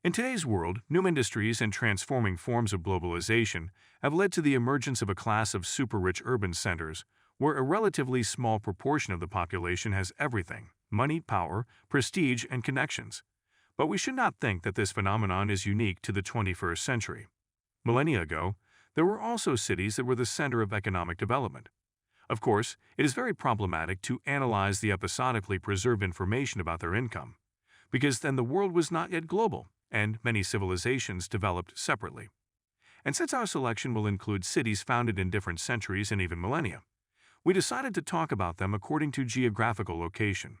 In today's world, new industries and transforming forms of globalization have led to the emergence of a class of super-rich urban centers where a relatively small proportion of the population has everything: money, power, prestige, and connections. But we should not think that this phenomenon is unique to the 21st century. Millennia ago, there were also cities that were the center of economic development. Of course, it is very problematic to analyze the episodically preserved information about their income, because then the world was not yet global, and many civilizations developed separately. And since our selection will include cities founded in different centuries and even millennia, we decided to talk about them according to geographical location.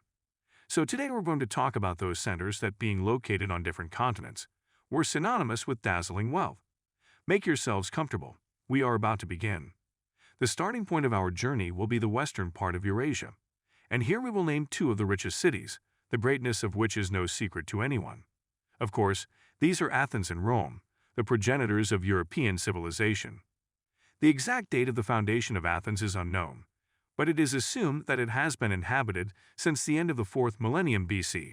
So today we're going to talk about those centers that, being located on different continents, were synonymous with dazzling wealth. Make yourselves comfortable. We are about to begin. The starting point of our journey will be the western part of Eurasia, and here we will name two of the richest cities, the greatness of which is no secret to anyone. Of course, these are Athens and Rome, the progenitors of European civilization. The exact date of the foundation of Athens is unknown, but it is assumed that it has been inhabited since the end of the 4th millennium BC.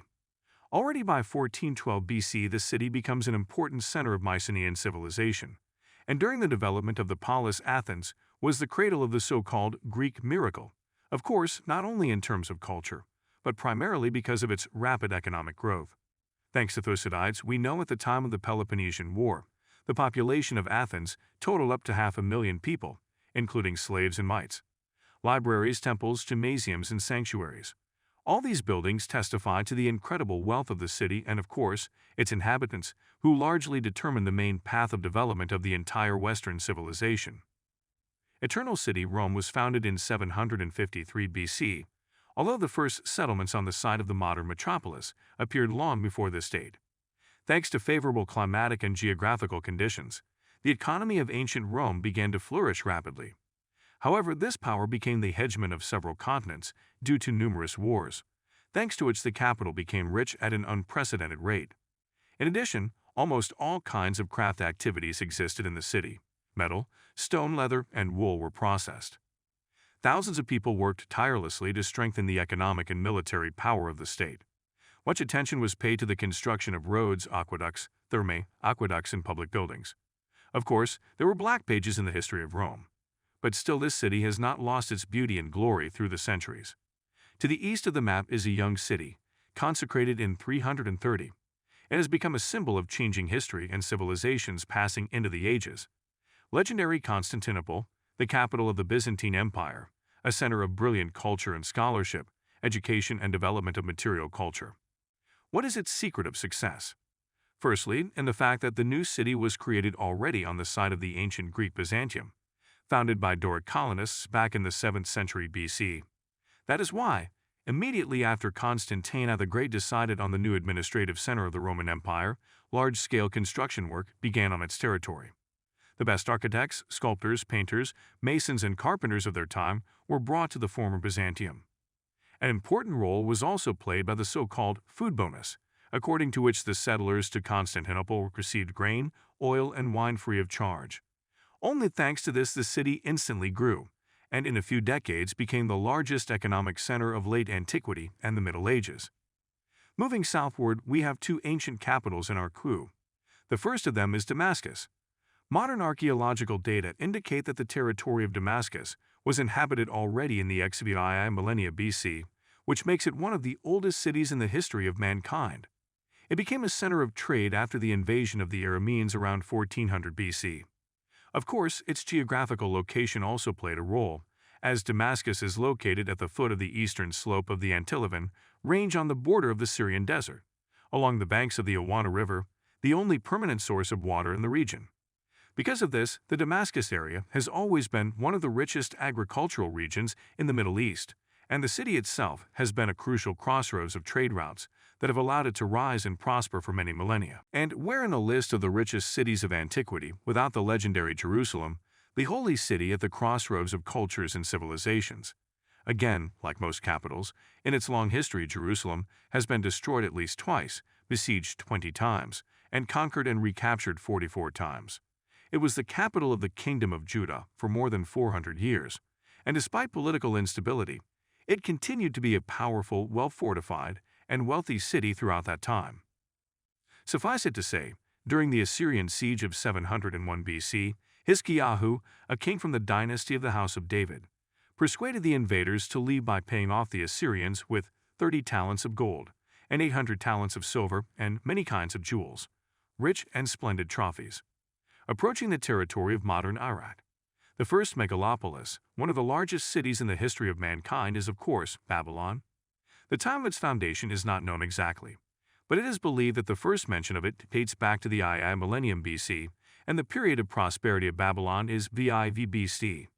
Already by 1412 BC, the city becomes an important center of Mycenaean civilization, and during the development of the polis, Athens was the cradle of the so-called Greek miracle, of course not only in terms of culture, but primarily because of its rapid economic growth. Thanks to Thucydides, we know at the time of the Peloponnesian War, the population of Athens totaled up to 500,000 people, including slaves and mites. Libraries, temples, gymnasiums, and sanctuaries. All these buildings testify to the incredible wealth of the city and, of course, its inhabitants, who largely determine the main path of development of the entire Western civilization. Eternal City, Rome was founded in 753 BC, although the first settlements on the site of the modern metropolis appeared long before this date. Thanks to favorable climatic and geographical conditions, the economy of ancient Rome began to flourish rapidly. However, this power became the hegemon of several continents due to numerous wars, thanks to which the capital became rich at an unprecedented rate. In addition, almost all kinds of craft activities existed in the city. Metal, stone, leather, and wool were processed. Thousands of people worked tirelessly to strengthen the economic and military power of the state. Much attention was paid to the construction of roads, aqueducts, aqueducts, and public buildings. Of course, there were black pages in the history of Rome, but still this city has not lost its beauty and glory through the centuries. To the east of the map is a young city, consecrated in 330. It has become a symbol of changing history and civilizations passing into the ages. Legendary Constantinople, the capital of the Byzantine Empire, a center of brilliant culture and scholarship, education and development of material culture. What is its secret of success? Firstly, in the fact that the new city was created already on the site of the ancient Greek Byzantium, founded by Doric colonists back in the 7th century BC. That is why, immediately after Constantine the Great decided on the new administrative center of the Roman Empire, large-scale construction work began on its territory. The best architects, sculptors, painters, masons, and carpenters of their time were brought to the former Byzantium. An important role was also played by the so-called food bonus, according to which the settlers to Constantinople received grain, oil, and wine free of charge. Only thanks to this the city instantly grew, and in a few decades became the largest economic center of late antiquity and the Middle Ages. Moving southward, we have two ancient capitals in our queue. The first of them is Damascus. Modern archaeological data indicate that the territory of Damascus was inhabited already in the XVII millennia BC, which makes it one of the oldest cities in the history of mankind. It became a center of trade after the invasion of the Arameans around 1400 BC. Of course, its geographical location also played a role, as Damascus is located at the foot of the eastern slope of the Antilevan range on the border of the Syrian desert, along the banks of the Awana River, the only permanent source of water in the region. Because of this, the Damascus area has always been one of the richest agricultural regions in the Middle East, and the city itself has been a crucial crossroads of trade routes that have allowed it to rise and prosper for many millennia. And where in a list of the richest cities of antiquity, without the legendary Jerusalem, the holy city at the crossroads of cultures and civilizations? Again, like most capitals, in its long history Jerusalem has been destroyed at least twice, besieged 20 times, and conquered and recaptured 44 times. It was the capital of the Kingdom of Judah for more than 400 years, and despite political instability, it continued to be a powerful, well-fortified, and wealthy city throughout that time. Suffice it to say, during the Assyrian siege of 701 BC, Hiskiyahu, a king from the dynasty of the House of David, persuaded the invaders to leave by paying off the Assyrians with 30 talents of gold and 800 talents of silver and many kinds of jewels, rich and splendid trophies. Approaching the territory of modern Iraq, the first megalopolis, one of the largest cities in the history of mankind, is of course Babylon. The time of its foundation is not known exactly, but it is believed that the first mention of it dates back to the II millennium BC, and the period of prosperity of Babylon is VIV BC.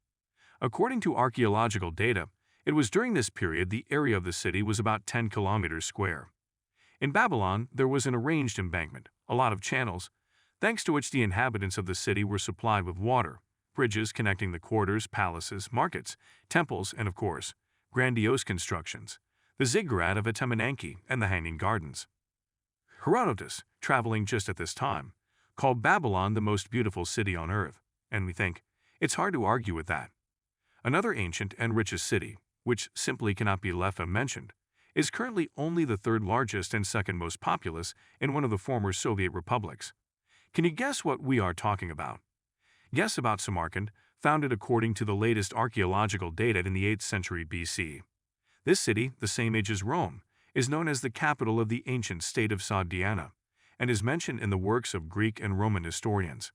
According to archaeological data, it was during this period the area of the city was about 10 kilometers square. In Babylon, there was an arranged embankment, a lot of channels, thanks to which the inhabitants of the city were supplied with water, bridges connecting the quarters, palaces, markets, temples, and of course, grandiose constructions, the ziggurat of Etemenanke and the Hanging Gardens. Herodotus, traveling just at this time, called Babylon the most beautiful city on earth, and we think it's hard to argue with that. Another ancient and richest city, which simply cannot be left unmentioned, is currently only the third largest and second most populous in one of the former Soviet republics. Can you guess what we are talking about? Guess about Samarkand, founded according to the latest archaeological data in the 8th century BC. This city, the same age as Rome, is known as the capital of the ancient state of Sogdiana, and is mentioned in the works of Greek and Roman historians.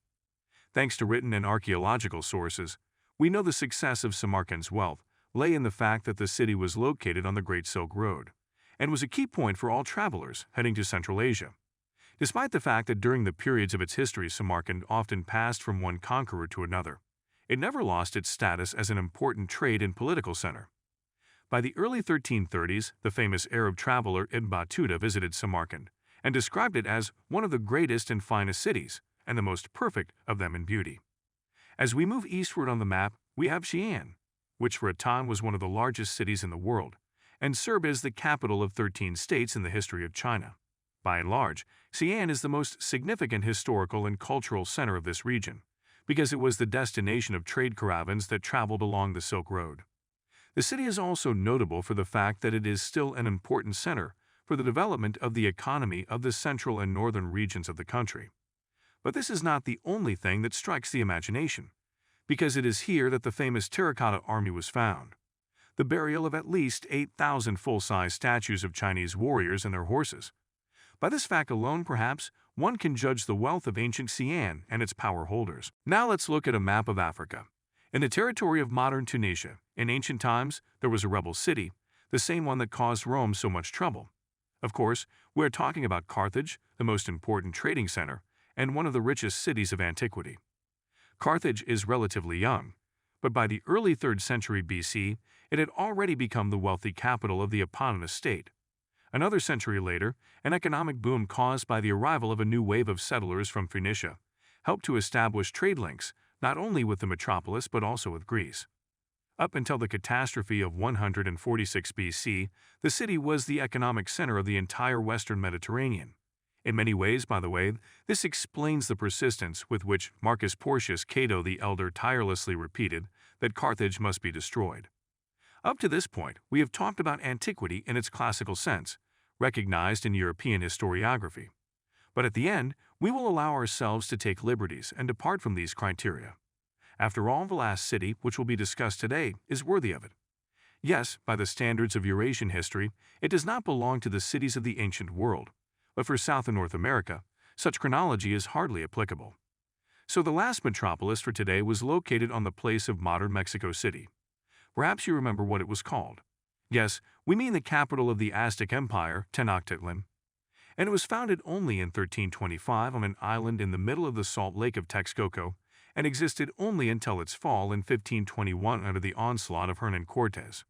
Thanks to written and archaeological sources, we know the success of Samarkand's wealth lay in the fact that the city was located on the Great Silk Road, and was a key point for all travelers heading to Central Asia. Despite the fact that during the periods of its history Samarkand often passed from one conqueror to another, it never lost its status as an important trade and political center. By the early 1330s, the famous Arab traveler Ibn Battuta visited Samarkand and described it as one of the greatest and finest cities, and the most perfect of them in beauty. As we move eastward on the map, we have Xi'an, which for a time was one of the largest cities in the world, and served as the capital of 13 states in the history of China. By and large, Xi'an is the most significant historical and cultural center of this region, because it was the destination of trade caravans that traveled along the Silk Road. The city is also notable for the fact that it is still an important center for the development of the economy of the central and northern regions of the country. But this is not the only thing that strikes the imagination, because it is here that the famous terracotta army was found, the burial of at least 8,000 full-size statues of Chinese warriors and their horses. By this fact alone, perhaps, one can judge the wealth of ancient Xi'an and its power holders. Now let's look at a map of Africa. In the territory of modern Tunisia, in ancient times, there was a rebel city, the same one that caused Rome so much trouble. Of course, we are talking about Carthage, the most important trading center, and one of the richest cities of antiquity. Carthage is relatively young, but by the early 3rd century BC, it had already become the wealthy capital of the eponymous state. Another century later, an economic boom caused by the arrival of a new wave of settlers from Phoenicia helped to establish trade links not only with the metropolis but also with Greece. Up until the catastrophe of 146 BC, the city was the economic center of the entire Western Mediterranean. In many ways, by the way, this explains the persistence with which Marcus Porcius Cato the Elder tirelessly repeated that Carthage must be destroyed. Up to this point, we have talked about antiquity in its classical sense, recognized in European historiography. But at the end, we will allow ourselves to take liberties and depart from these criteria. After all, the last city, which will be discussed today, is worthy of it. Yes, by the standards of Eurasian history, it does not belong to the cities of the ancient world, but for South and North America, such chronology is hardly applicable. So the last metropolis for today was located on the place of modern Mexico City. Perhaps you remember what it was called. Yes, we mean the capital of the Aztec Empire, Tenochtitlan. And it was founded only in 1325 on an island in the middle of the salt lake of Texcoco, and existed only until its fall in 1521 under the onslaught of Hernan Cortes.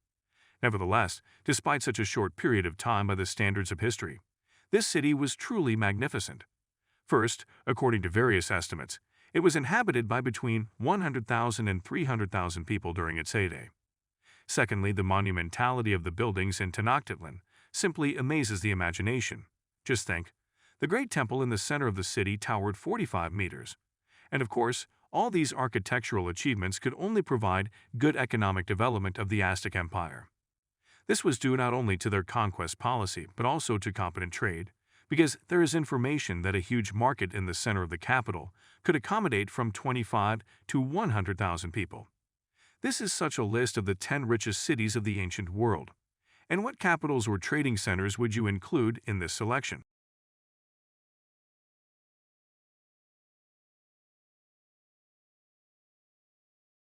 Nevertheless, despite such a short period of time by the standards of history, this city was truly magnificent. First, according to various estimates, it was inhabited by between 100,000 and 300,000 people during its heyday. Secondly, the monumentality of the buildings in Tenochtitlan simply amazes the imagination. Just think, the great temple in the center of the city towered 45 meters. And of course, all these architectural achievements could only provide good economic development of the Aztec Empire. This was due not only to their conquest policy, but also to competent trade, because there is information that a huge market in the center of the capital could accommodate from 25 to 100,000 people. This is such a list of the 10 richest cities of the ancient world. And what capitals or trading centers would you include in this selection?